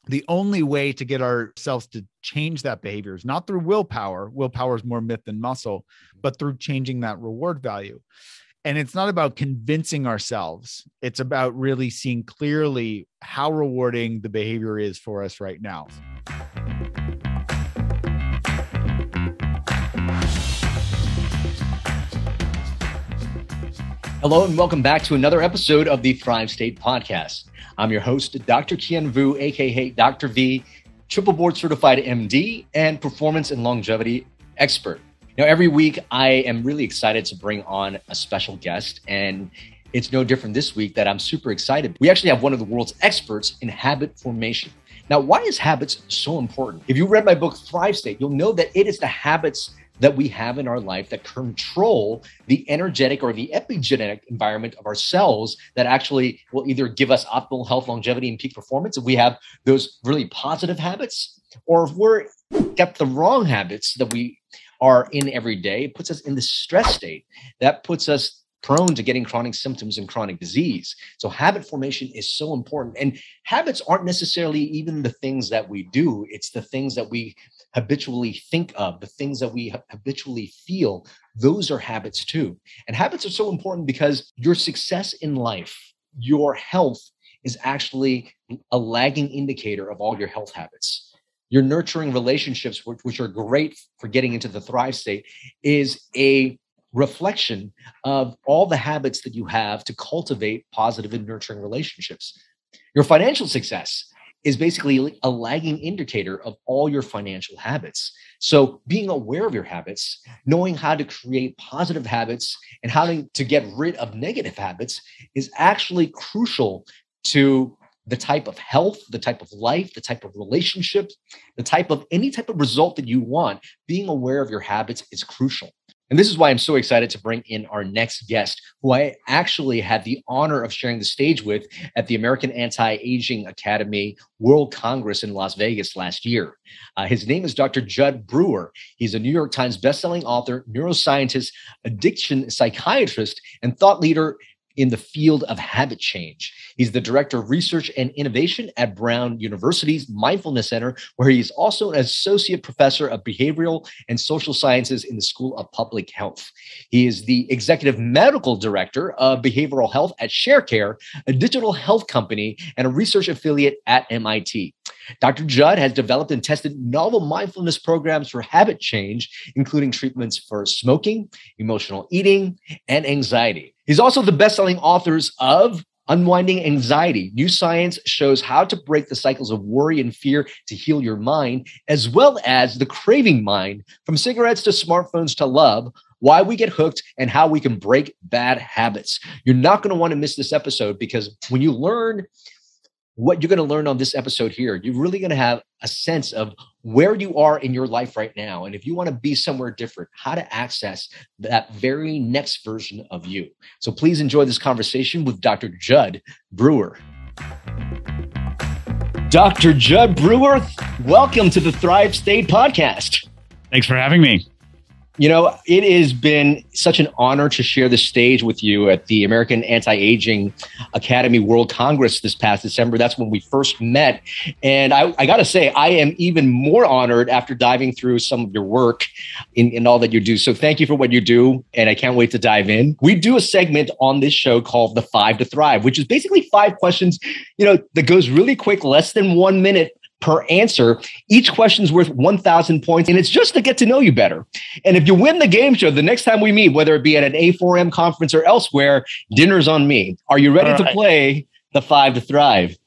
The only way to get ourselves to change that behavior is not through willpower. Willpower is more myth than muscle, but through changing that reward value. And it's not about convincing ourselves. It's about really seeing clearly how rewarding the behavior is for us right now. Hello and welcome back to another episode of the Thrive State Podcast. I'm your host, Dr. Kien, aka Dr. V, triple board certified MD and performance and longevity expert. Now, every week I am really excited to bring on a special guest, and it's no different this week that I'm super excited. We actually have one of the world's experts in habit formation. Now, why is habits so important? If you read my book, Thrive State, you'll know that it is the habits that we have in our life that control the energetic or the epigenetic environment of our cells that actually will either give us optimal health, longevity, and peak performance if we have those really positive habits, or if we're got the wrong habits that we are in every day, it puts us in the stress state. That puts us prone to getting chronic symptoms and chronic disease. So habit formation is so important. And habits aren't necessarily even the things that we do. It's the things that we habitually think of, the things that we habitually feel. Those are habits too. And habits are so important because your success in life, your health is actually a lagging indicator of all your health habits. Your nurturing relationships, which are great for getting into the thrive state, is a reflection of all the habits that you have to cultivate positive and nurturing relationships. Your financial success is basically a lagging indicator of all your financial habits. So being aware of your habits, knowing how to create positive habits and how to get rid of negative habits is actually crucial to the type of health, the type of life, the type of relationships, the type of any type of result that you want. Being aware of your habits is crucial. And this is why I'm so excited to bring in our next guest, who I actually had the honor of sharing the stage with at the American Anti-Aging Academy World Congress in Las Vegas last year. His name is Dr. Jud Brewer. He's a New York Times bestselling author, neuroscientist, addiction psychiatrist, and thought leader in the field of habit change. He's the director of research and innovation at Brown University's Mindfulness Center, where he's also an associate professor of behavioral and social sciences in the School of Public Health. He is the executive medical director of behavioral health at Sharecare, a digital health company and a research affiliate at MIT. Dr. Jud has developed and tested novel mindfulness programs for habit change, including treatments for smoking, emotional eating, and anxiety. He's also the best-selling authors of Unwinding Anxiety. New science shows how to break the cycles of worry and fear to heal your mind, as well as the Craving Mind, from cigarettes to smartphones to love, why we get hooked, and how we can break bad habits. You're not going to want to miss this episode, because when you learn what you're going to learn on this episode here, you're really going to have a sense of where you are in your life right now. And if you want to be somewhere different, how to access that very next version of you. So please enjoy this conversation with Dr. Jud Brewer. Dr. Jud Brewer, welcome to the Thrive State Podcast. Thanks for having me. You know, it has been such an honor to share the stage with you at the American Anti-Aging Academy World Congress this past December. That's when we first met. And I got to say, I am even more honored after diving through some of your work in all that you do. So thank you for what you do. And I can't wait to dive in. We do a segment on this show called The 5 to Thrive, which is basically 5 questions, that goes really quick, less than 1 minute per answer. Each question's worth 1,000 points, and it's just to get to know you better. And if you win the game show, the next time we meet, whether it be at an A4M conference or elsewhere, dinner's on me. Are you ready to play the 5 to Thrive?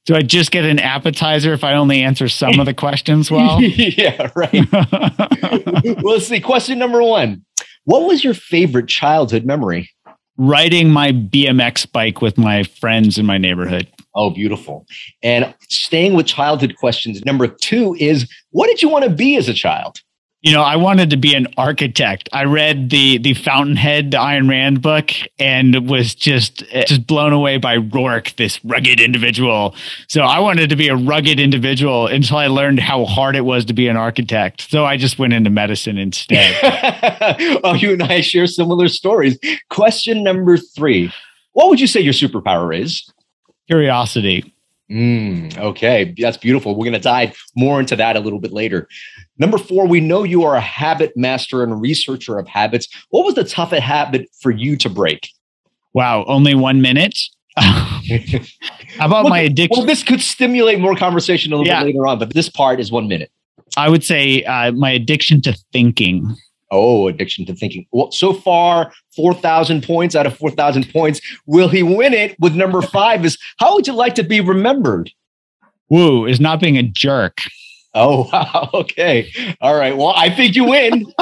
Do I just get an appetizer if I only answer some of the questions well? Yeah, right. Well, let's see. Question number 1. What was your favorite childhood memory? Riding my BMX bike with my friends in my neighborhood. Oh, beautiful. And staying with childhood questions, number 2 is, what did you want to be as a child? I wanted to be an architect. I read the Fountainhead, the Ayn Rand book, and was just blown away by Rourke, this rugged individual. So I wanted to be a rugged individual until I learned how hard it was to be an architect. So I just went into medicine instead. Oh, you and I share similar stories. Question number 3. What would you say your superpower is? Curiosity. Okay, that's beautiful. We're going to dive more into that a little bit later. Number 4, we know you are a habit master and researcher of habits. What was the toughest habit for you to break? Wow, only 1 minute? How about my addiction? Well, this could stimulate more conversation a little bit later on, but this part is 1 minute. I would say my addiction to thinking. Oh, addiction to thinking. Well, so far, 4,000 points out of 4,000 points. Will he win it with number 5 is, how would you like to be remembered? Woo, is not being a jerk. Oh, wow. Okay. All right. Well, I think you win.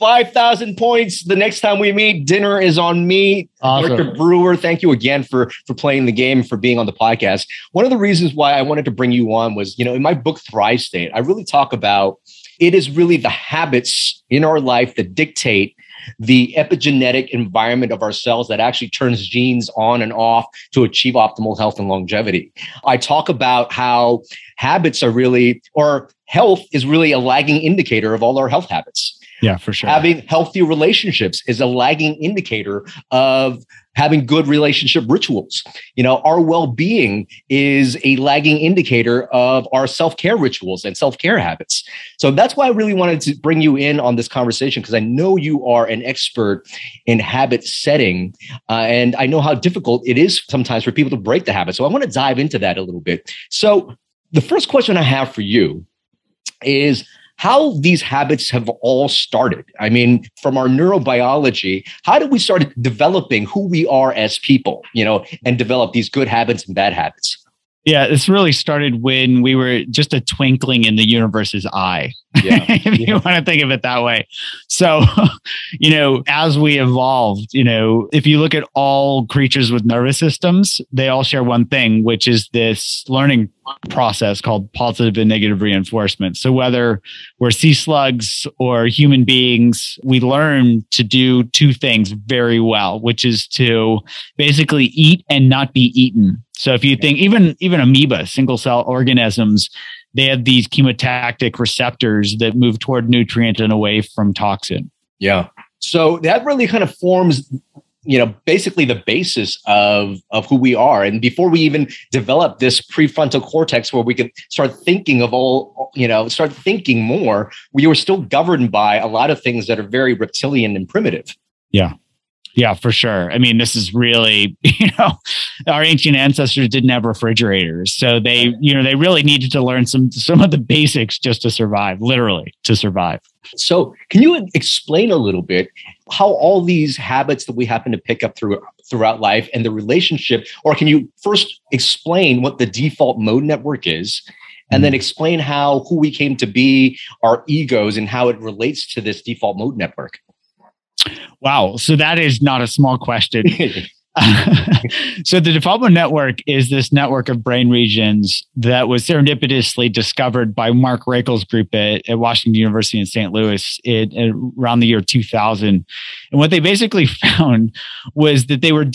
5,000 points. The next time we meet, dinner is on me. Awesome. Dr. Brewer, thank you again for playing the game, for being on the podcast. One of the reasons why I wanted to bring you on was, in my book, Thrive State, I really talk about it is really the habits in our life that dictate the epigenetic environment of our cells that actually turns genes on and off to achieve optimal health and longevity. I talk about how habits are really, or health is really a lagging indicator of all our health habits. Yeah, for sure. Having healthy relationships is a lagging indicator of having good relationship rituals. Our well-being is a lagging indicator of our self-care rituals and self-care habits. So that's why I really wanted to bring you in on this conversation, because I know you are an expert in habit setting. And I know how difficult it is sometimes for people to break the habit. So I want to dive into that a little bit. So the first question I have for you is, how these habits have all started. I mean, from our neurobiology, how did we start developing who we are as people, and develop these good habits and bad habits? Yeah, this really started when we were just a twinkling in the universe's eye, if you want to think of it that way. So, as we evolved, if you look at all creatures with nervous systems, they all share one thing, which is this learning process called positive and negative reinforcement. So whether we're sea slugs or human beings, we learn to do two things very well, which is to basically eat and not be eaten. So if you think even amoeba, single cell organisms, they have these chemotactic receptors that move toward nutrient and away from toxin. Yeah. So that really kind of forms, basically the basis of who we are. And before we even develop this prefrontal cortex where we could start thinking start thinking more, we were still governed by a lot of things that are very reptilian and primitive. Yeah. Yeah, for sure. I mean, this is really, our ancient ancestors didn't have refrigerators. So they really needed to learn some of the basics just to survive, literally to survive. So can you explain a little bit how all these habits that we happen to pick up throughout life and the relationship, or can you first explain what the default mode network is, and then explain how who we came to be, our egos, and how it relates to this default mode network? Wow. So that is not a small question. So the default mode network is this network of brain regions that was serendipitously discovered by Mark Rakel's group at Washington University in St. Louis around the year 2000. And what they basically found was that they were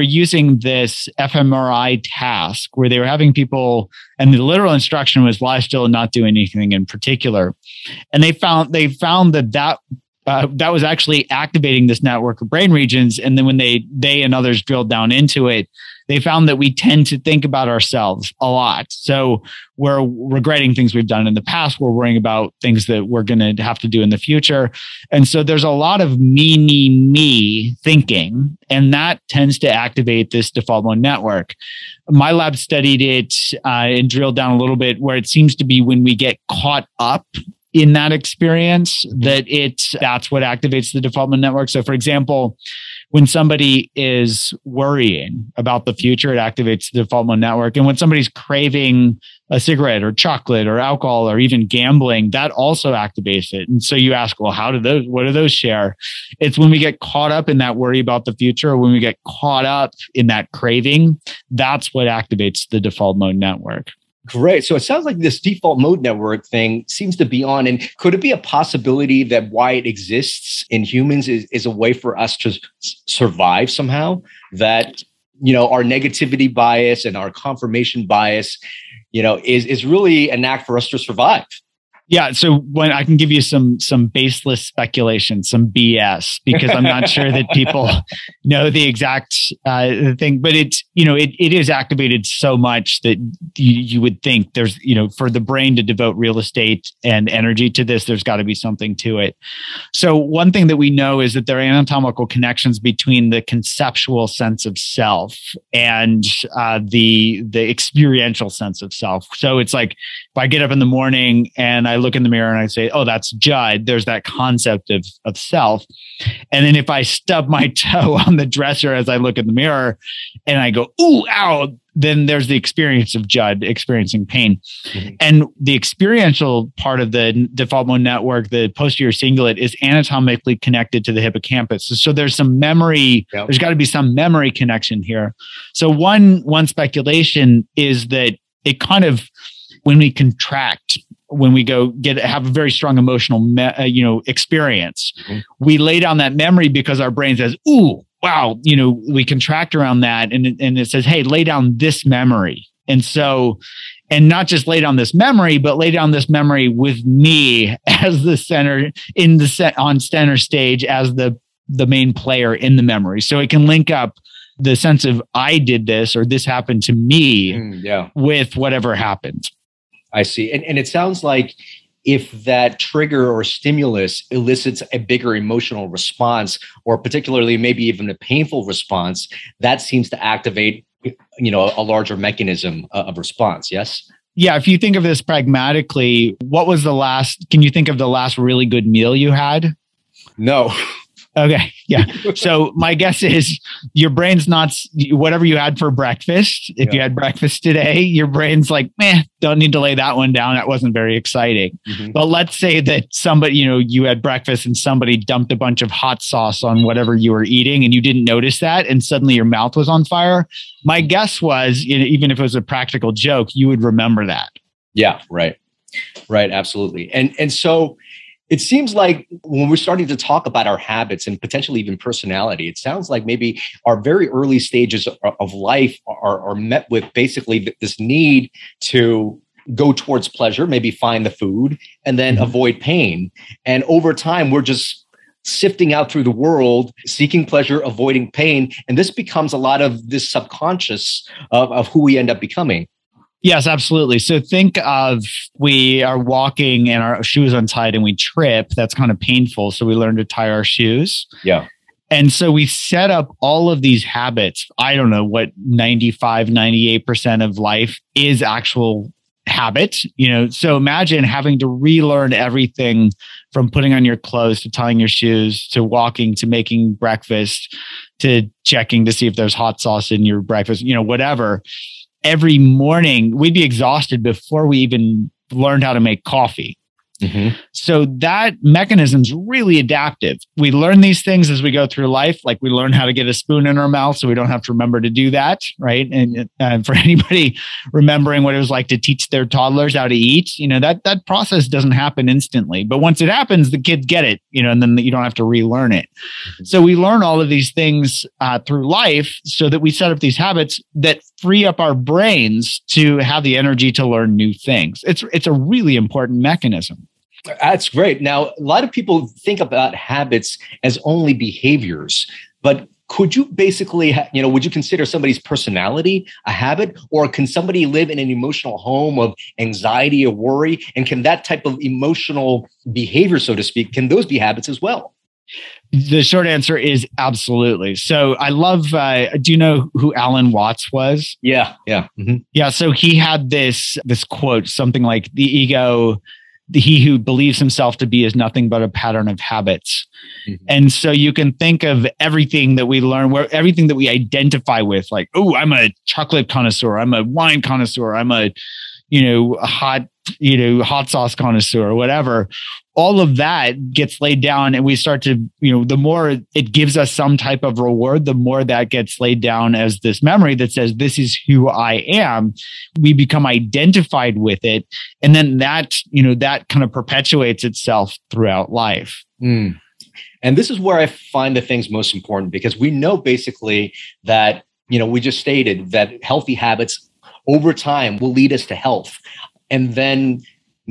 using this fMRI task where they were having people, and the literal instruction was lie still and not do anything in particular. And they found that was actually activating this network of brain regions. And then when they and others drilled down into it, they found that we tend to think about ourselves a lot. So we're regretting things we've done in the past. We're worrying about things that we're going to have to do in the future. And so there's a lot of me thinking, and that tends to activate this default mode network. My lab studied it and drilled down a little bit, where it seems to be when we get caught up in that experience that's what activates the default mode network. So for example, when somebody is worrying about the future, it activates the default mode network. And when somebody's craving a cigarette or chocolate or alcohol or even gambling, that also activates it. And so you ask, well, what do those share? It's when we get caught up in that worry about the future, or when we get caught up in that craving, that's what activates the default mode network. Great. So it sounds like this default mode network thing seems to be on. And could it be a possibility that why it exists in humans is a way for us to survive somehow? That, our negativity bias and our confirmation bias, is really an act for us to survive. Yeah, so when I can give you some baseless speculation, some BS, because I'm not sure that people know the exact thing, but it's, it is activated so much that you would think there's, for the brain to devote real estate and energy to this, there's got to be something to it. So one thing that we know is that there are anatomical connections between the conceptual sense of self and the experiential sense of self. So it's like, if I get up in the morning and I look in the mirror and I say, oh, that's Jud, there's that concept of self. And then if I stub my toe on the dresser as I look in the mirror and I go, ooh, ow, then there's the experience of Jud experiencing pain. Mm-hmm. And the experiential part of the default mode network, the posterior cingulate, is anatomically connected to the hippocampus. So there's some memory, There's got to be some memory connection here. So one speculation is that it kind of, when we contract, when we go have a very strong emotional, experience, mm-hmm. we lay down that memory because our brain says, ooh, wow, we contract around that. And it says, hey, lay down this memory. And so, and not just lay down this memory, but lay down this memory with me as the center on center stage as the main player in the memory. So it can link up the sense of I did this or this happened to me with whatever happened. I see. And it sounds like if that trigger or stimulus elicits a bigger emotional response, or particularly maybe even a painful response, that seems to activate, a larger mechanism of response. Yes? Yeah. If you think of this pragmatically, can you think of the last really good meal you had? No. Okay. Yeah. So my guess is your brain's not whatever you had for breakfast. If you had breakfast today, your brain's like, don't need to lay that one down. That wasn't very exciting. Mm-hmm. But let's say that somebody, you had breakfast and somebody dumped a bunch of hot sauce on whatever you were eating and you didn't notice that. And suddenly your mouth was on fire. My guess was, even if it was a practical joke, you would remember that. Yeah. Right. Right. Absolutely. And so it seems like when we're starting to talk about our habits and potentially even personality, it sounds like maybe our very early stages of life are met with basically this need to go towards pleasure, maybe find the food, and then avoid pain. And over time, we're just sifting out through the world, seeking pleasure, avoiding pain. And this becomes a lot of this subconscious of who we end up becoming. Yes, absolutely. So think of, we are walking and our shoes untied and we trip. That's kind of painful. So we learn to tie our shoes. Yeah. And so we set up all of these habits. I don't know what 95, 98% of life is actual habit. So imagine having to relearn everything from putting on your clothes to tying your shoes to walking to making breakfast to checking to see if there's hot sauce in your breakfast, whatever. Every morning, we'd be exhausted before we even learned how to make coffee. Mm-hmm. So that mechanism's really adaptive. We learn these things as we go through life, like we learn how to get a spoon in our mouth so we don't have to remember to do that, right? And for anybody remembering what it was like to teach their toddlers how to eat, that process doesn't happen instantly. But once it happens, the kids get it, and then you don't have to relearn it. Mm-hmm. So we learn all of these things through life so that we set up these habits that free up our brains to have the energy to learn new things. It's a really important mechanism. That's great. Now, a lot of people think about habits as only behaviors, but could you basically, would you consider somebody's personality a habit, or can somebody live in an emotional home of anxiety or worry? And can that type of emotional behavior, so to speak, can those be habits as well? The short answer is absolutely. So I love, do you know who Alan Watts was? Yeah. Yeah. Mm-hmm. Yeah. So he had this quote, something like the ego, he who believes himself to be is nothing but a pattern of habits. Mm-hmm. And so you can think of everything that we learn, everything that we identify with, like, oh, I'm a chocolate connoisseur, I'm a wine connoisseur, I'm a hot sauce connoisseur or whatever. All of that gets laid down and we start to, the more it gives us some type of reward, the more that gets laid down as this memory that says, this is who I am. We become identified with it. And then that kind of perpetuates itself throughout life. Mm. And this is where I find the things most important, because we know basically that, we just stated that healthy habits over time will lead us to health. And then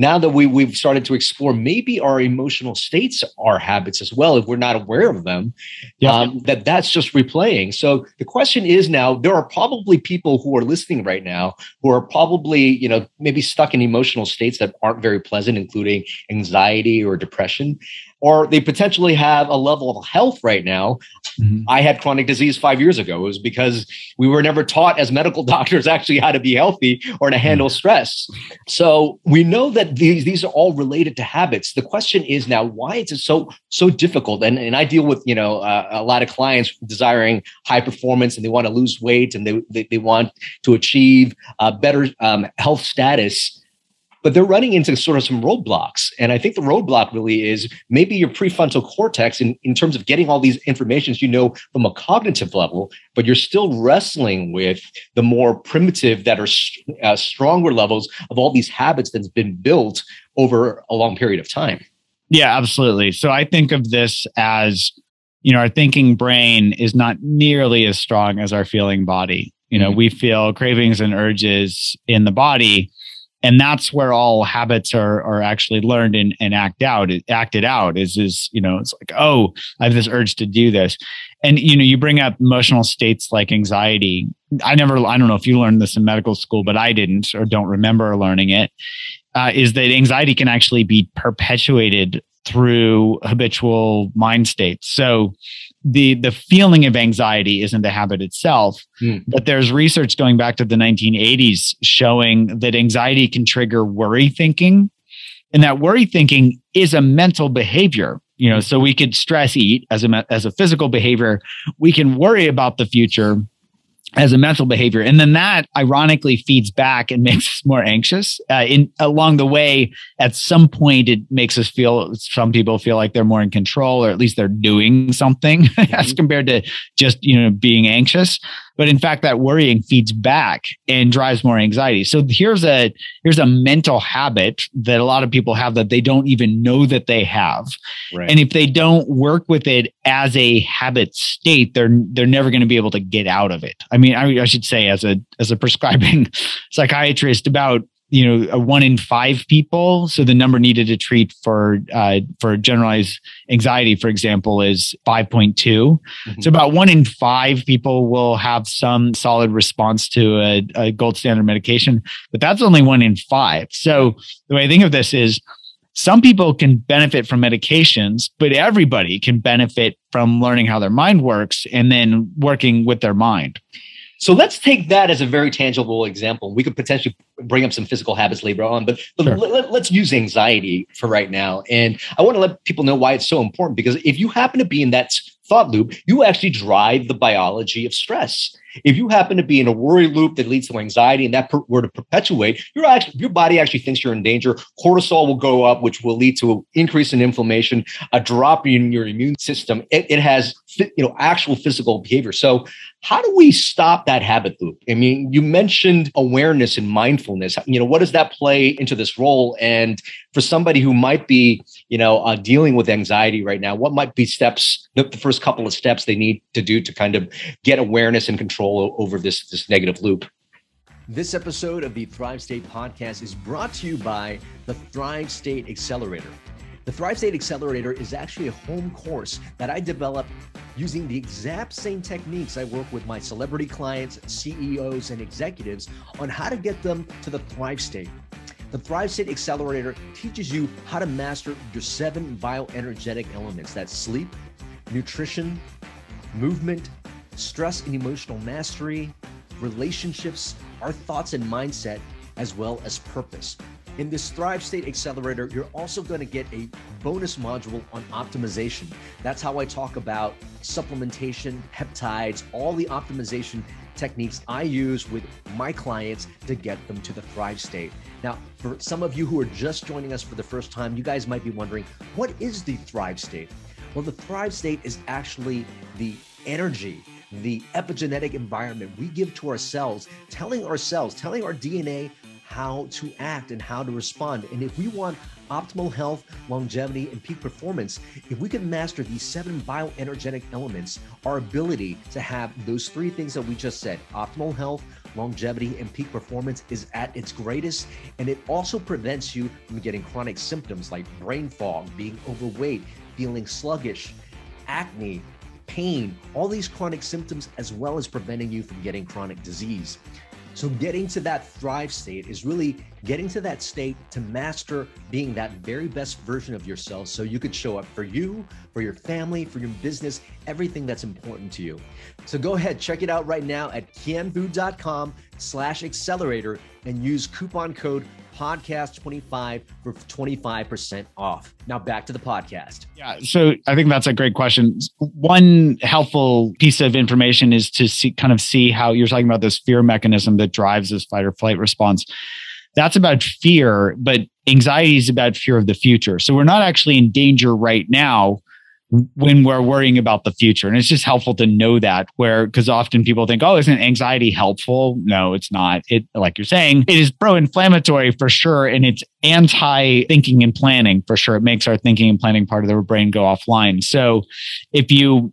now that we've started to explore, maybe our emotional states are habits as well, if we're not aware of them, that's just replaying. So the question is now, there are probably people who are listening right now who are probably, maybe stuck in emotional states that aren't very pleasant, including anxiety or depression, or they potentially have a level of health right now. Mm-hmm. I had chronic disease 5 years ago. It was because we were never taught as medical doctors actually how to be healthy or to handle stress. So we know that these are all related to habits. The question is now, why is it so difficult? And I deal with, a lot of clients desiring high performance, and they want to lose weight, and they want to achieve better health status. But they're running into sort of some roadblocks. And I think the roadblock really is maybe your prefrontal cortex in terms of getting all these informations, from a cognitive level, but you're still wrestling with the more primitive that are stronger levels of all these habits that's been built over a long period of time. Yeah, absolutely. So I think of this as, our thinking brain is not nearly as strong as our feeling body. We feel cravings and urges in the body. And that's where all habits are actually learned and acted out is it's like, oh, I have this urge to do this. And, you bring up emotional states like anxiety. I don't know if you learned this in medical school, but I didn't, or don't remember learning it, is that anxiety can actually be perpetuated through habitual mind states. So the feeling of anxiety isn't the habit itself, but there's research going back to the 1980s showing that anxiety can trigger worry thinking, and that worry thinking is a mental behavior. So we could stress eat as a physical behavior. We can worry about the future as a mental behavior. And then that ironically feeds back and makes us more anxious. Along the way, at some point, it makes us some people feel like they're more in control, or at least they're doing something as compared to just, being anxious. But in fact, that worrying feeds back and drives more anxiety. So here's a mental habit that a lot of people have that they don't even know that they have. Right. And if they don't work with it as a habit state, they're never going to be able to get out of it. I should say, as a prescribing psychiatrist, about 1 in 5 people. So the number needed to treat for generalized anxiety, for example, is 5.2. Mm-hmm. So about 1 in 5 people will have some solid response to a gold standard medication, but that's only 1 in 5. So the way I think of this is, some people can benefit from medications, but everybody can benefit from learning how their mind works and then working with their mind. So let's take that as a very tangible example. We could potentially bring up some physical habits later on, but sure. Let's use anxiety for right now. And I want to let people know why it's so important, because if you happen to be in that thought loop, you actually drive the biology of stress. If you happen to be in a worry loop that leads to anxiety and that were to perpetuate, your body actually thinks you're in danger. Cortisol will go up, which will lead to an increase in inflammation, a drop in your immune system. It has actual physical behavior. So how do we stop that habit loop? You mentioned awareness and mindfulness. What does that play into this role? And for somebody who might be, dealing with anxiety right now, what might be the first couple of steps they need to do to kind of get awareness and control over this negative loop? This episode of the Thrive State podcast is brought to you by the Thrive State Accelerator. The Thrive State Accelerator is actually a home course that I developed using the exact same techniques I work with my celebrity clients, CEOs, and executives on how to get them to the Thrive State. The Thrive State Accelerator teaches you how to master your 7 bioenergetic elements. That's sleep, nutrition, movement, stress and emotional mastery, relationships, our thoughts and mindset, as well as purpose. In this Thrive State Accelerator, you're also going to get a bonus module on optimization. That's how I talk about supplementation, peptides, all the optimization techniques I use with my clients to get them to the Thrive State. Now, for some of you who are just joining us for the first time, you guys might be wondering, what is the Thrive State? Well, the Thrive State is actually the energy, the epigenetic environment we give to ourselves, telling our DNA how to act and how to respond. And if we want optimal health, longevity, and peak performance, if we can master these 7 bioenergetic elements, our ability to have those 3 things that we just said, optimal health, longevity, and peak performance, is at its greatest. And it also prevents you from getting chronic symptoms like brain fog, being overweight, feeling sluggish, acne, pain, all these chronic symptoms, as well as preventing you from getting chronic disease. So getting to that thrive state is really getting to that state to master being that very best version of yourself so you could show up for you, for your family, for your business, everything that's important to you. So go ahead, check it out right now at kienvu.com/accelerator and use coupon code podcast25 for 25% off. Now back to the podcast. Yeah. So I think that's a great question. One helpful piece of information is to see how you're talking about this fear mechanism that drives this fight or flight response. That's about fear, but anxiety is about fear of the future. So we're not actually in danger right now when we're worrying about the future. And it's just helpful to know that, because often people think, oh, isn't anxiety helpful? No, it's not. It, like you're saying, it is pro-inflammatory for sure. And it's anti-thinking and planning for sure. It makes our thinking and planning part of the brain go offline. So if you're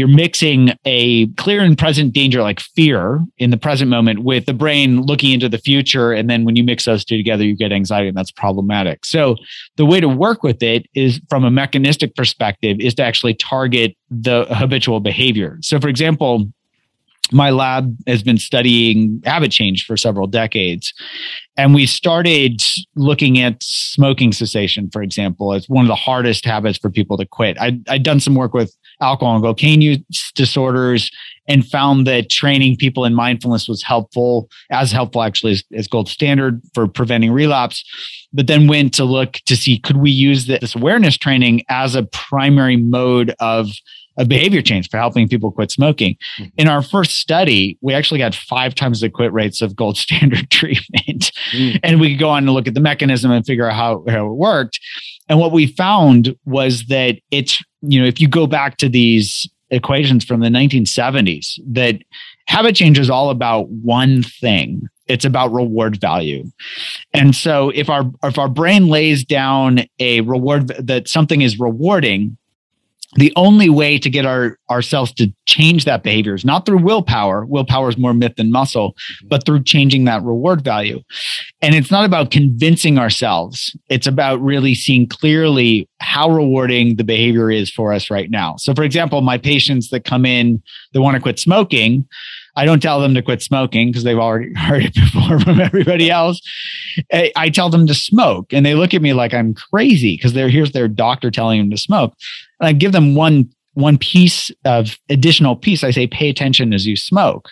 mixing a clear and present danger like fear in the present moment with the brain looking into the future, and then when you mix those two together, you get anxiety, and that's problematic. So the way to work with it is, from a mechanistic perspective, is to actually target the habitual behavior. So for example, my lab has been studying habit change for several decades. And we started looking at smoking cessation, for example, as one of the hardest habits for people to quit. I'd done some work with alcohol and cocaine use disorders and found that training people in mindfulness was helpful, as helpful actually as gold standard for preventing relapse. But then went to look to see, could we use this awareness training as a primary mode of behavior change for helping people quit smoking. In our first study, we actually got 5 times the quit rates of gold standard treatment. And we could go on and look at the mechanism and figure out how it worked. And what we found was that it's, if you go back to these equations from the 1970s, that habit change is all about one thing. It's about reward value. And so if our brain lays down a reward, that something is rewarding, the only way to get ourselves to change that behavior is not through willpower. Willpower is more myth than muscle, but through changing that reward value. And it's not about convincing ourselves. It's about really seeing clearly how rewarding the behavior is for us right now. So for example, my patients that come in, they want to quit smoking, I don't tell them to quit smoking because they've already heard it before from everybody else. I tell them to smoke, and they look at me like I'm crazy because here's their doctor telling them to smoke. And I give them one piece of additional piece. I say, pay attention as you smoke.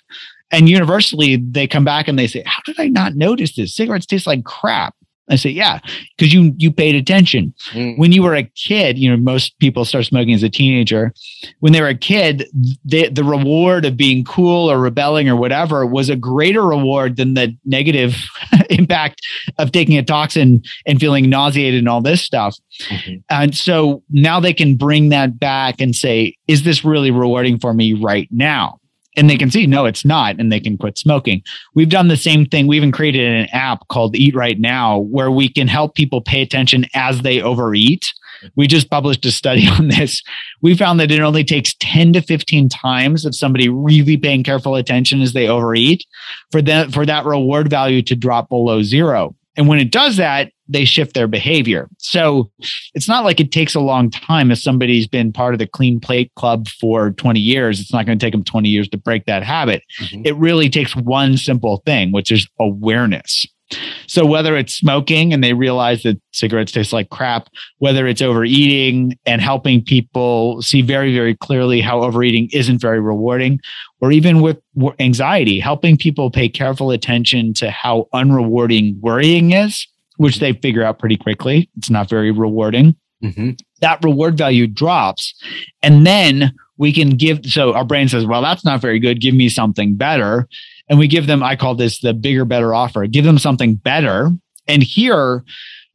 And universally, they come back and they say, how did I not notice this? Cigarettes taste like crap. I say, yeah, because you paid attention. When you were a kid, most people start smoking as a teenager. When they were a kid, the reward of being cool or rebelling or whatever was a greater reward than the negative impact of taking a toxin and feeling nauseated and all this stuff. And so now they can bring that back and say, is this really rewarding for me right now? And they can see, no, it's not, and they can quit smoking. We've done the same thing. We even created an app called Eat Right Now, where we can help people pay attention as they overeat. We just published a study on this. We found that it only takes 10 to 15 times of somebody really paying careful attention as they overeat for that reward value to drop below 0. And when it does that, they shift their behavior. So it's not like it takes a long time. If somebody's been part of the Clean Plate Club for 20 years, it's not going to take them 20 years to break that habit. It really takes one simple thing, which is awareness. So whether it's smoking and they realize that cigarettes taste like crap, whether it's overeating and helping people see very, very clearly how overeating isn't very rewarding, or even with anxiety, helping people pay careful attention to how unrewarding worrying is, which they figure out pretty quickly. It's not very rewarding. That reward value drops. And then we can so our brain says, well, that's not very good. Give me something better. And we give them, I call this the bigger, better offer. Give them something better. And here,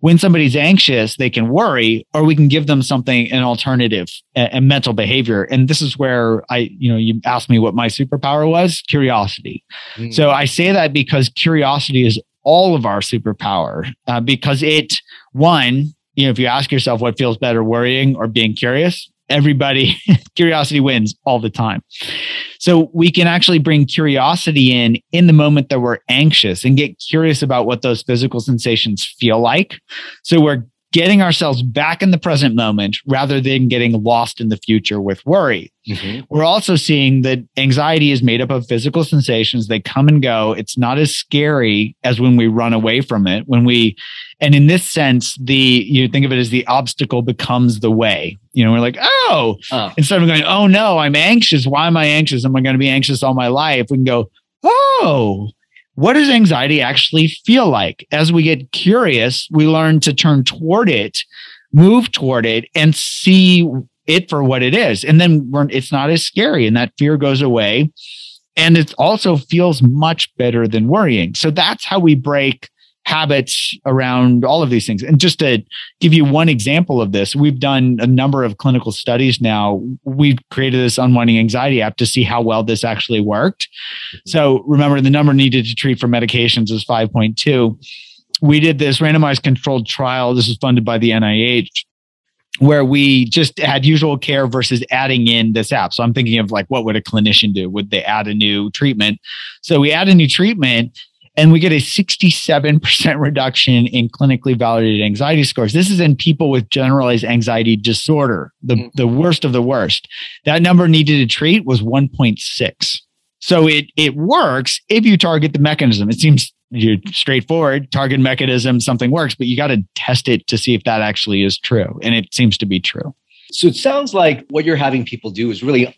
when somebody's anxious, they can worry, or we can give them something, an alternative, a mental behavior. And this is where you asked me what my superpower was, curiosity. So I say that because curiosity is all of our superpower because if you ask yourself what feels better, worrying or being curious, curiosity wins all the time. So we can actually bring curiosity in the moment that we're anxious and get curious about what those physical sensations feel like. So we're getting ourselves back in the present moment rather than getting lost in the future with worry. Mm-hmm. We're also seeing that anxiety is made up of physical sensations. They come and go. It's not as scary as when we run away from it. And in this sense, you think of it as the obstacle becomes the way. We're like, instead of going, oh no, I'm anxious. Why am I anxious? Am I going to be anxious all my life? We can go, what does anxiety actually feel like? As we get curious, we learn to turn toward it, move toward it, and see it for what it is. And then it's not as scary and that fear goes away. And it also feels much better than worrying. So that's how we break habits around all of these things. And just to give you one example of this, we've done a number of clinical studies now. We've created this Unwinding Anxiety app to see how well this actually worked. So remember, the number needed to treat for medications is 5.2. We did this randomized controlled trial. This was funded by the NIH, where we just had usual care versus adding in this app. So I'm thinking of what would a clinician do? Would they add a new treatment? So we add a new treatment, and we get a 67% reduction in clinically validated anxiety scores. This is in people with generalized anxiety disorder, the worst of the worst. That number needed to treat was 1.6. So it works if you target the mechanism. It seems straightforward, target mechanism, something works, but you got to test it to see if that actually is true. And it seems to be true. So it sounds like what you're having people do is really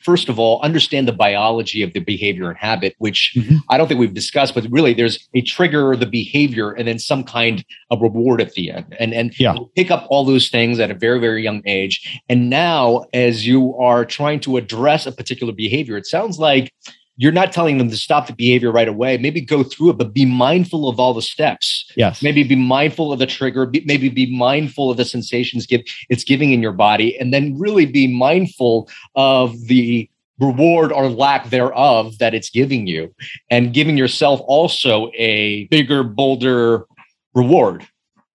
first of all, understand the biology of the behavior and habit, which I don't think we've discussed, but really there's a trigger, the behavior, and then some kind of reward at the end. And pick up all those things at a very, very young age. And now, as you are trying to address a particular behavior, it sounds like you're not telling them to stop the behavior right away. Maybe go through it, but be mindful of all the steps. Yes. Maybe be mindful of the trigger. Maybe be mindful of the sensations it's giving in your body, and then really be mindful of the reward or lack thereof that it's giving you, and giving yourself also a bigger, bolder reward.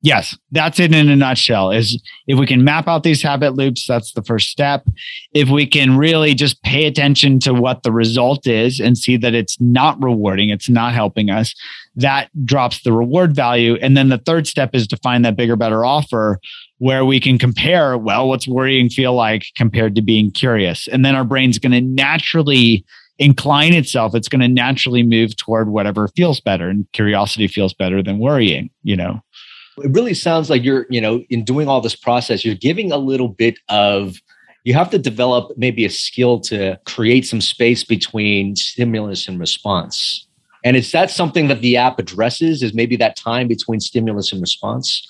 Yes, that's it in a nutshell. Is if we can map out these habit loops, that's the first step. If we can really just pay attention to what the result is and see that it's not rewarding, it's not helping us, that drops the reward value. And then the third step is to find that bigger, better offer where we can compare, what's worrying feel like compared to being curious. And then our brain's going to naturally incline itself. It's going to naturally move toward whatever feels better. And curiosity feels better than worrying, It really sounds like you're, in doing all this process, you're giving a little bit of, you have to develop maybe a skill to create some space between stimulus and response. And is that something that the app addresses, is maybe that time between stimulus and response?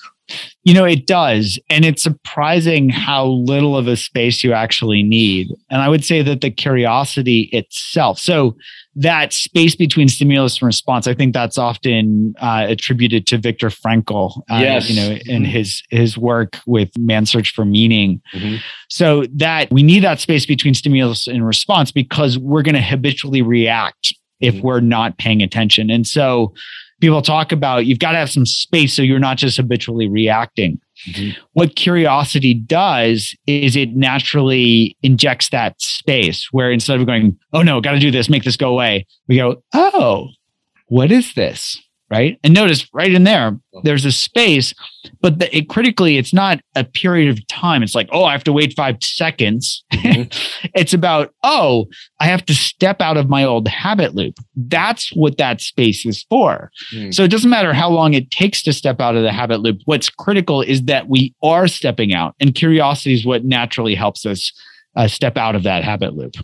It does. And it's surprising how little of a space you actually need. And I would say that the curiosity itself, so that space between stimulus and response, I think that's often attributed to Viktor Frankl, in his work with Man's Search for Meaning. Mm-hmm. So that we need that space between stimulus and response because we're going to habitually react if we're not paying attention. And so people talk about you've got to have some space so you're not just habitually reacting. Mm-hmm. What curiosity does is it naturally injects that space where instead of going, oh no, got to do this, make this go away, we go, oh, what is this? Right. And notice right in there, there's a space, but critically, it's not a period of time. It's like, oh, I have to wait 5 seconds. Mm-hmm. It's about, oh, I have to step out of my old habit loop. That's what that space is for. Mm. So it doesn't matter how long it takes to step out of the habit loop. What's critical is that we are stepping out, and curiosity is what naturally helps us step out of that habit loop.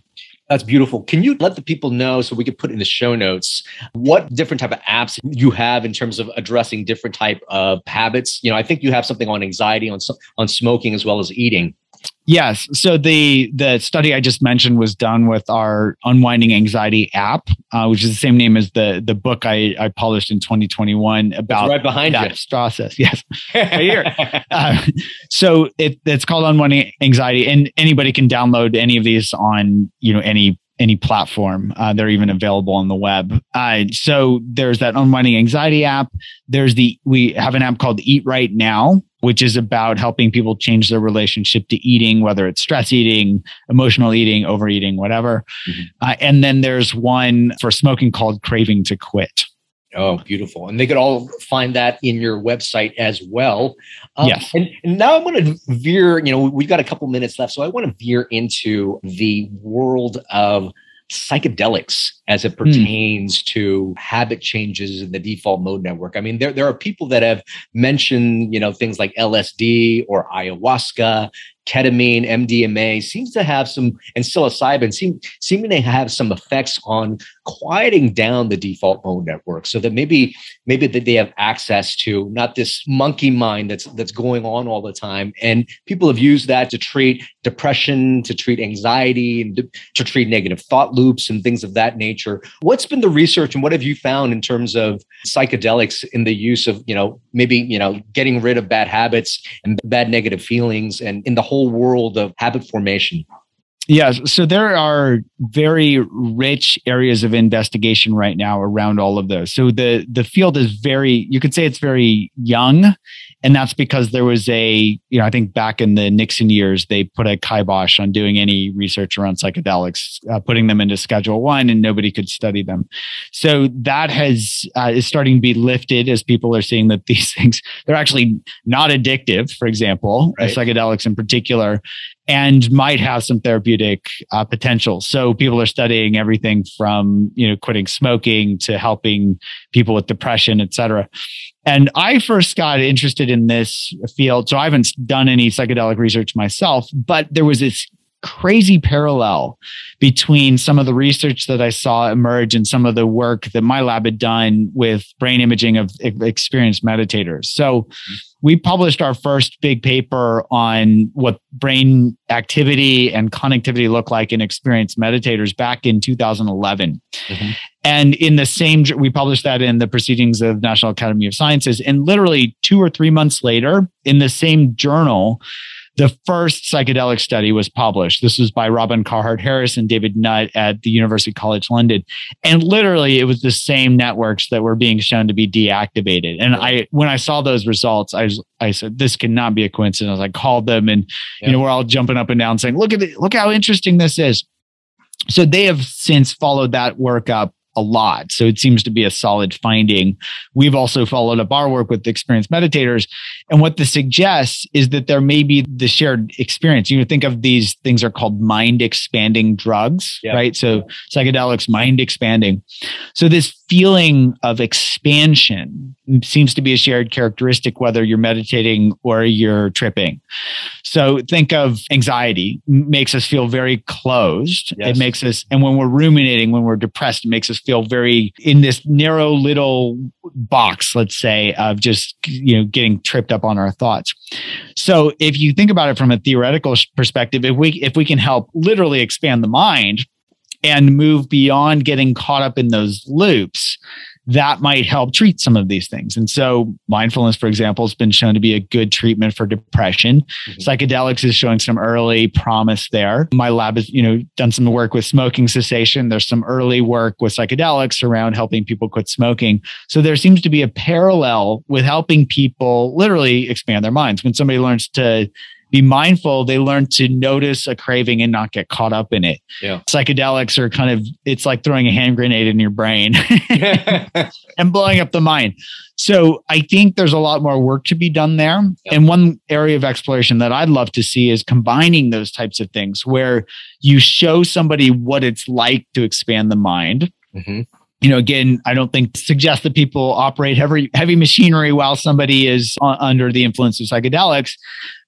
That's beautiful. Can you let the people know, so we could put in the show notes, what different type of apps you have in terms of addressing different type of habits? I think you have something on anxiety, on smoking, as well as eating. Yes. So the study I just mentioned was done with our Unwinding Anxiety app, which is the same name as the book I published in 2021 about it's right behind that you. Process. Yes, right here. So it's called Unwinding Anxiety, and anybody can download any of these on any any platform. They're even available on the web. So there's that Unwinding Anxiety app. We have an app called Eat Right Now, which is about helping people change their relationship to eating, whether it's stress eating, emotional eating, overeating, whatever. And then there's one for smoking called Craving to Quit. Oh, beautiful. And they could all find that in your website as well. Yes. And now I want to veer, we've got a couple minutes left. So I want to veer into the world of psychedelics as it pertains to habit changes in the default mode network. I mean, there are people that have mentioned, things like LSD or ayahuasca, ketamine, MDMA seems to have some, and psilocybin seeming to have some effects on quieting down the default mode network, so that maybe that they have access to not this monkey mind that's going on all the time. And people have used that to treat depression, to treat anxiety, and to treat negative thought loops and things of that nature. What's been the research, and what have you found in terms of psychedelics in the use of, getting rid of bad habits and bad negative feelings, and in the whole world of habit formation? Yeah, so there are very rich areas of investigation right now around all of those. So the field is you could say it's very young. And that's because there was I think back in the Nixon years, they put a kibosh on doing any research around psychedelics, putting them into Schedule 1, and nobody could study them. So that is starting to be lifted as people are seeing that these things, they're actually not addictive, for example, right. Psychedelics in particular, and might have some therapeutic potential. So people are studying everything from, quitting smoking to helping people with depression, et cetera. And I first got interested in this field. So I haven't done any psychedelic research myself, but there was this crazy parallel between some of the research that I saw emerge and some of the work that my lab had done with brain imaging of experienced meditators. So we published our first big paper on what brain activity and connectivity look like in experienced meditators back in 2011. And we published that in the Proceedings of National Academy of Sciences. And literally 2 or 3 months later, in the same journal, the first psychedelic study was published. This was by Robin Carhart-Harris and David Nutt at the University College London. And literally, it was the same networks that were being shown to be deactivated. And when I saw those results, I said, this cannot be a coincidence. I called them, and we're all jumping up and down saying, look how interesting this is. So they have since followed that work up a lot. So it seems to be a solid finding. We've also followed up our work with experienced meditators. And what this suggests is that there may be the shared experience. Think of these things are called mind expanding drugs, right? So psychedelics, mind expanding. So this feeling of expansion seems to be a shared characteristic, whether you're meditating or you're tripping. So think of anxiety makes us feel very closed. Yes. It makes us, and when we're ruminating, when we're depressed, it makes us feel very in this narrow little box, let's say, of just, getting tripped up on our thoughts. So if you think about it from a theoretical perspective, if we can help literally expand the mind and move beyond getting caught up in those loops, that might help treat some of these things. And so mindfulness, for example, has been shown to be a good treatment for depression. Psychedelics is showing some early promise there. My lab has, done some work with smoking cessation. There's some early work with psychedelics around helping people quit smoking. So there seems to be a parallel with helping people literally expand their minds. When somebody learns to be mindful, they learn to notice a craving and not get caught up in it. Yeah. Psychedelics are it's like throwing a hand grenade in your brain and blowing up the mind. So I think there's a lot more work to be done there. Yep. And one area of exploration that I'd love to see is combining those types of things where you show somebody what it's like to expand the mind. Again, I don't think suggest that people operate heavy machinery while somebody is under the influence of psychedelics.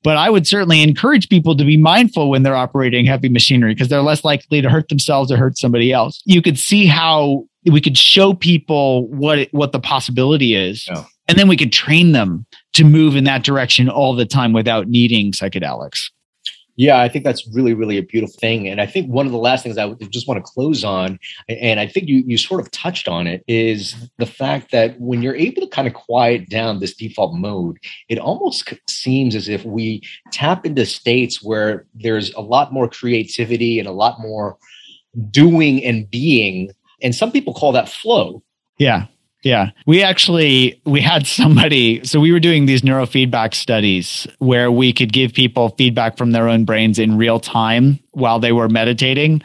But I would certainly encourage people to be mindful when they're operating heavy machinery, because they're less likely to hurt themselves or hurt somebody else. You could see how we could show people what the possibility is. Yeah. And then we could train them to move in that direction all the time without needing psychedelics. Yeah, I think that's really, really a beautiful thing. And I think one of the last things I would just want to close on, and I think you sort of touched on it, is the fact that when you're able to kind of quiet down this default mode, it almost seems as if we tap into states where there's a lot more creativity and a lot more doing and being. And some people call that flow. Yeah. Yeah. We had somebody, so we were doing these neurofeedback studies where we could give people feedback from their own brains in real time while they were meditating,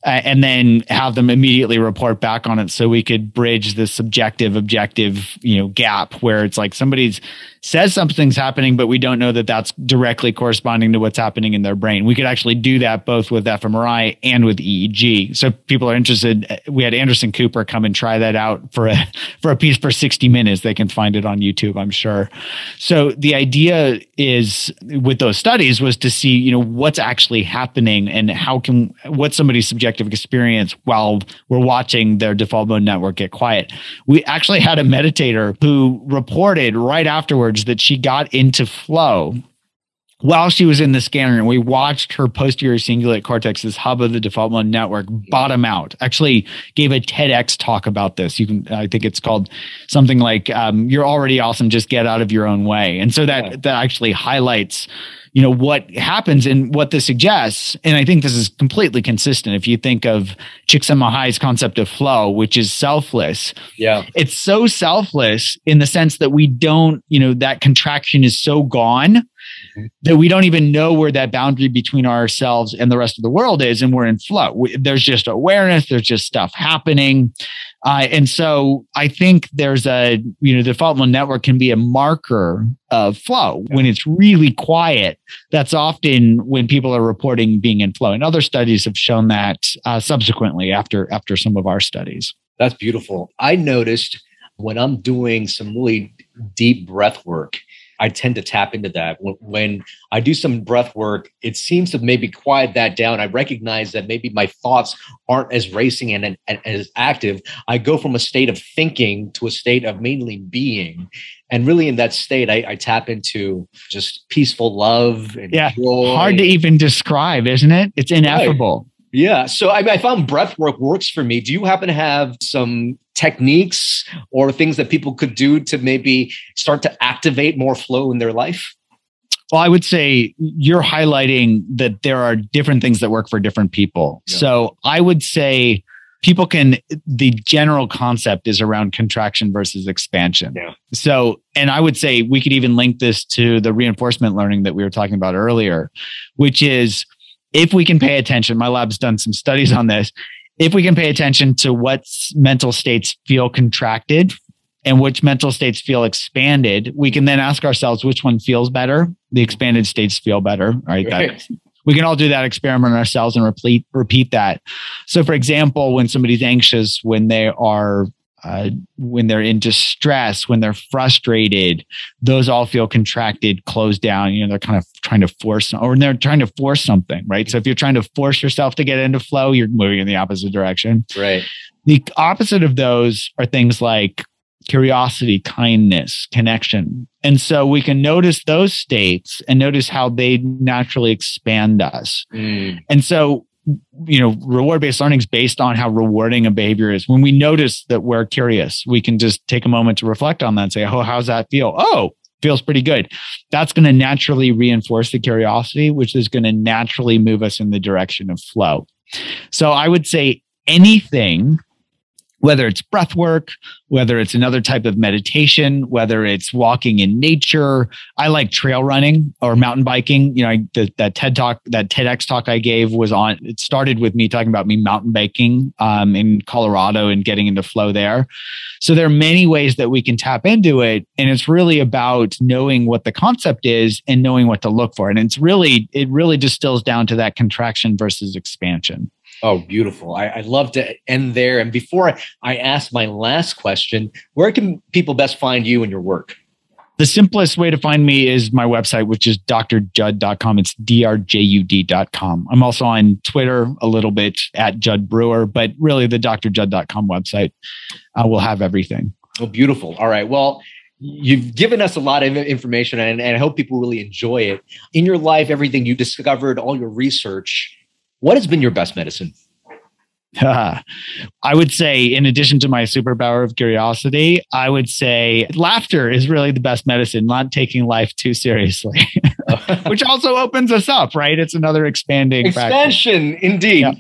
and then have them immediately report back on it so we could bridge the subjective objective, gap where it's like somebody's says something's happening, but we don't know that that's directly corresponding to what's happening in their brain. We could actually do that both with fMRI and with EEG. So people are interested. We had Anderson Cooper come and try that out for a piece for 60 minutes. They can find it on YouTube, I'm sure. So the idea is with those studies was to see, what's actually happening and what's somebody's subjective experience while we're watching their default mode network get quiet. We actually had a meditator who reported right afterwards that she got into flow while she was in the scanner, and we watched her posterior cingulate cortex, this hub of the default mode network, bottom out. Actually gave a TEDx talk about this. I think it's called something like, "You're already awesome, just get out of your own way." And so that actually highlights, what happens and what this suggests. And I think this is completely consistent. If you think of Csikszentmihalyi's concept of flow, which is selfless. Yeah. It's so selfless in the sense that we don't, that contraction is so gone that we don't even know where that boundary between ourselves and the rest of the world is. And we're in flow. There's just awareness. There's just stuff happening. And so I think there's the default mode network can be a marker of flow. When it's really quiet, that's often when people are reporting being in flow. And other studies have shown that subsequently after some of our studies. That's beautiful. I noticed when I'm doing some really deep breath work, I tend to tap into that. When I do some breath work, it seems to maybe quiet that down. I recognize that maybe my thoughts aren't as racing and as active. I go from a state of thinking to a state of mainly being. And really in that state, I tap into just peaceful love and joy. Hard to even describe, isn't it? It's ineffable. Right. Yeah. So I found breath work works for me. Do you happen to have some techniques or things that people could do to maybe start to activate more flow in their life? Well, I would say you're highlighting that there are different things that work for different people. Yeah. So I would say the general concept is around contraction versus expansion. Yeah. So, and I would say we could even link this to the reinforcement learning that we were talking about earlier, which is if we can pay attention, my lab's done some studies on this. If we can pay attention to what mental states feel contracted and which mental states feel expanded, we can then ask ourselves which one feels better. The expanded states feel better, right? We can all do that experiment ourselves and repeat that. So for example, when somebody's anxious, when they're in distress, when they're frustrated, those all feel contracted, closed down. They're kind of trying to force, or they're trying to force something, right? So if you're trying to force yourself to get into flow, you're moving in the opposite direction. Right. The opposite of those are things like curiosity, kindness, connection. And so we can notice those states and notice how they naturally expand us. And so reward-based learning is based on how rewarding a behavior is. When we notice that we're curious, we can just take a moment to reflect on that and say, oh, how's that feel? Oh, feels pretty good. That's going to naturally reinforce the curiosity, which is going to naturally move us in the direction of flow. So I would say anything, whether it's breath work, whether it's another type of meditation, whether it's walking in nature. I like trail running or mountain biking. That TEDx talk I gave it started with me talking about me mountain biking in Colorado and getting into flow there. So there are many ways that we can tap into it. And it's really about knowing what the concept is and knowing what to look for. And it really distills down to that contraction versus expansion. Oh, beautiful. I'd love to end there. And before I ask my last question, where can people best find you and your work? The simplest way to find me is my website, which is drjud.com. It's drjud.com. I'm also on Twitter a little bit at Jud Brewer, but really the drjud.com website will have everything. Oh, beautiful. All right. Well, you've given us a lot of information and I hope people really enjoy it. In your life, everything you discovered, all your research, what has been your best medicine? I would say, in addition to my superpower of curiosity, I would say laughter is really the best medicine, not taking life too seriously, which also opens us up, right? It's another expansion, factor. Indeed. Yeah.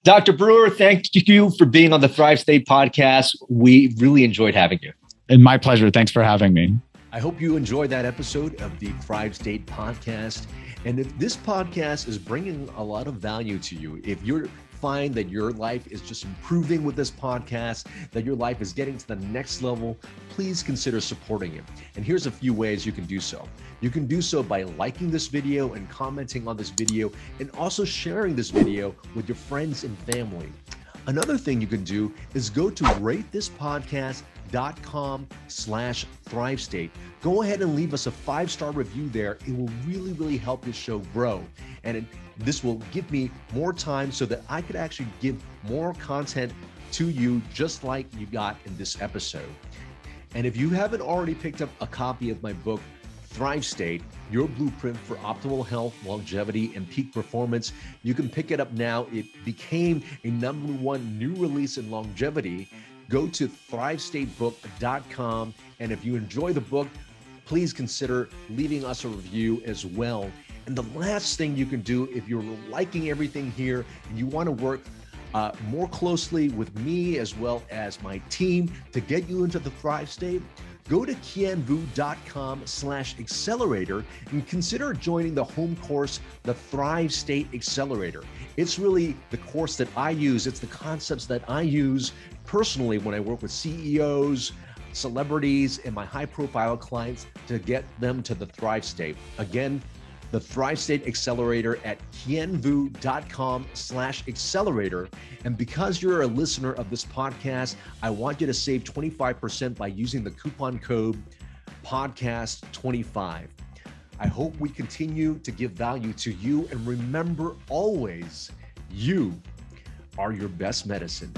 Dr. Brewer, thank you for being on the Thrive State podcast. We really enjoyed having you. And my pleasure. Thanks for having me. I hope you enjoyed that episode of the Thrive State podcast. And if this podcast is bringing a lot of value to you, if you find that your life is just improving with this podcast, that your life is getting to the next level, please consider supporting it. And here's a few ways you can do so. You can do so by liking this video and commenting on this video, and also sharing this video with your friends and family. Another thing you can do is go to ratethispodcast.com/ThriveState. Go ahead and leave us a 5-star review there. It will really, really help this show grow. And this will give me more time so that I could actually give more content to you, just like you got in this episode. And if you haven't already picked up a copy of my book, Thrive State, Your Blueprint for Optimal Health, Longevity, and Peak Performance, you can pick it up now. It became a #1 new release in longevity. Go to thrivestatebook.com. And if you enjoy the book, please consider leaving us a review as well. And the last thing you can do, if you're liking everything here and you want to work more closely with me as well as my team to get you into the Thrive State, go to kienvu.com/accelerator and consider joining the home course, the Thrive State Accelerator. It's really the course that I use. It's the concepts that I use personally when I work with CEOs, celebrities, and my high-profile clients to get them to the Thrive State. Again, the Thrive State Accelerator at kienvu.com/accelerator. And because you're a listener of this podcast, I want you to save 25% by using the coupon code podcast25. I hope we continue to give value to you. And remember always, you are your best medicine.